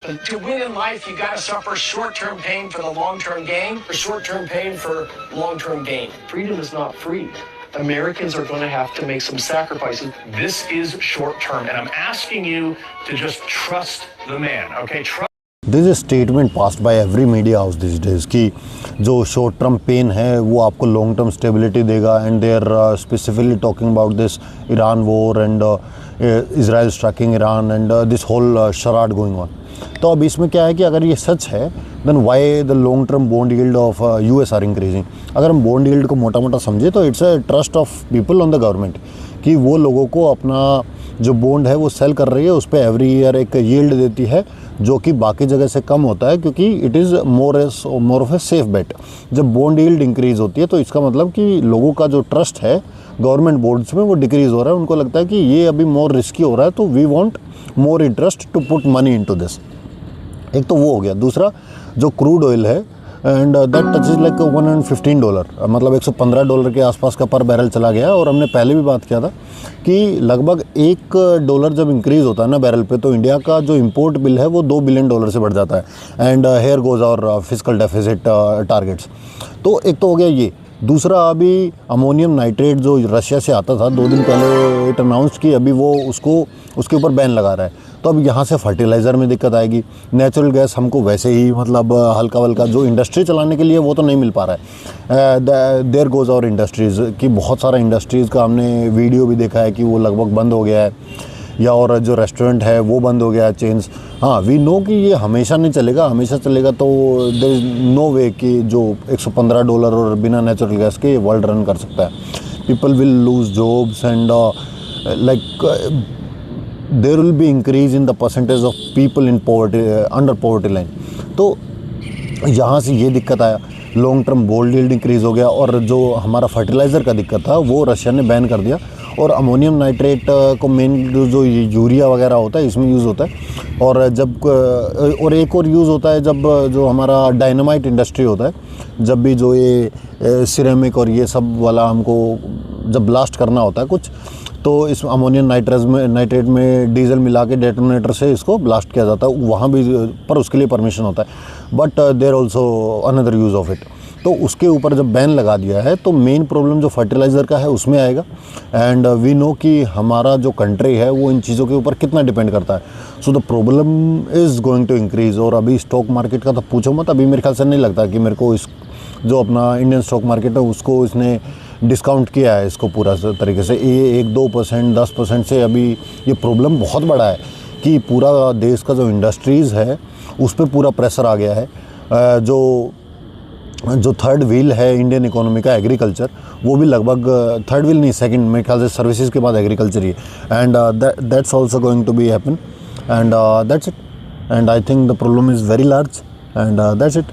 To win in life, you got to suffer short-term pain for the long-term gain, or short-term pain for long-term gain. Freedom is not free. Americans are going to have to make some sacrifices. This is short-term, and I'm asking you to just trust the man, okay? This is statement passed by every media house this days कि जो short term pain है वो आपको long term stability देगा, and they are specifically talking about this Iran war and Israel striking Iran and this whole charade going on. तो अब इसमें क्या है कि अगर ये सच है then why the long term bond yield of US are increasing. अगर हम बॉन्ड यील्ड को मोटा मोटा समझे तो it's a trust of people on the government कि वो लोगों को अपना जो बॉन्ड है वो सेल कर रही है, उस पर एवरी ईयर एक यील्ड देती है जो कि बाकी जगह से कम होता है, क्योंकि it is more of a safe bet. जब बॉन्ड यील्ड इंक्रीज़ होती है तो इसका मतलब कि लोगों का जो ट्रस्ट है गवर्नमेंट बॉन्ड्स में वो डिक्रीज़ हो रहा है। उनको लगता है कि ये अभी मोर रिस्की हो रहा है, तो we want more interest to put money into this. एक तो वो हो गया। दूसरा जो क्रूड ऑयल है and that touch is like $115, मतलब $115 के आसपास का पर बैरल चला गया। और हमने पहले भी बात किया था कि लगभग $1 जब इंक्रीज़ होता है ना बैरल पे, तो इंडिया का जो इंपोर्ट बिल है वो $2 बिलियन से बढ़ जाता है, एंड हेयर गोज़ और फिजिकल डेफिसिट टारगेट्स। तो एक तो हो गया ये। दूसरा, अभी अमोनियम नाइट्रेट जो रशिया से आता था 2 दिन पहले इट अनाउंस कि अभी वो उसके ऊपर बैन लगा रहा है। तो अब यहाँ से फर्टिलाइज़र में दिक्कत आएगी। नेचुरल गैस हमको वैसे ही मतलब हल्का वल्का जो इंडस्ट्री चलाने के लिए वो तो नहीं मिल पा रहा है। देयर गोज़ और इंडस्ट्रीज़ की बहुत सारा इंडस्ट्रीज़ का हमने वीडियो भी देखा है कि वो लगभग बंद हो गया है, या और जो रेस्टोरेंट है वो बंद हो गया है, चेन्स। हाँ, वी नो कि ये हमेशा नहीं चलेगा। हमेशा चलेगा तो देयर इज़ नो वे कि जो $115 और बिना नेचुरल गैस के वर्ल्ड रन कर सकता है। People will lose jobs and like there will be increase in the percentage of people in poverty, under poverty line. तो यहाँ से ये दिक्कत आया, long term gold yield increase हो गया, और जो हमारा फर्टिलाइज़र का दिक्कत था वो रशिया ने बैन कर दिया। और अमोनियम नाइट्रेट को मेन जो यूरिया वगैरह होता है इसमें यूज़ होता है। और जब और एक और यूज़ होता है जब जो हमारा डायनामाइट इंडस्ट्री होता है, जब भी जो ये सिरेमिक और ये सब वाला हमको जब ब्लास्ट करना होता है कुछ, तो इस अमोनियम नाइट्रेट में डीजल मिला के डेटोनेटर से इसको ब्लास्ट किया जाता है, वहाँ भी पर उसके लिए परमिशन होता है। But there also another use of it. तो उसके ऊपर जब बैन लगा दिया है तो मेन प्रॉब्लम जो फर्टिलाइज़र का है उसमें आएगा। एंड वी नो कि हमारा जो कंट्री है वो इन चीज़ों के ऊपर कितना डिपेंड करता है। So the problem is going to increase. और अभी स्टॉक मार्केट का तो पूछो मत, अभी मेरे ख्याल से नहीं लगता कि मेरे को इस जो अपना इंडियन स्टॉक मार्केट है उसको इसने डिस्काउंट किया है इसको पूरा तरीके से। ये 1-2%, 10% से अभी ये प्रॉब्लम बहुत बड़ा है कि पूरा देश का जो इंडस्ट्रीज़ है उस पर पूरा प्रेशर आ गया है। जो थर्ड व्हील है इंडियन इकोनॉमी का एग्रीकल्चर, वो भी लगभग थर्ड व्हील नहीं, सेकंड मेरे ख्याल से सर्विसेज के बाद एग्रीकल्चर ही है। And that's also going to be happen, and that's it. And I think the problem is very large, and that's it.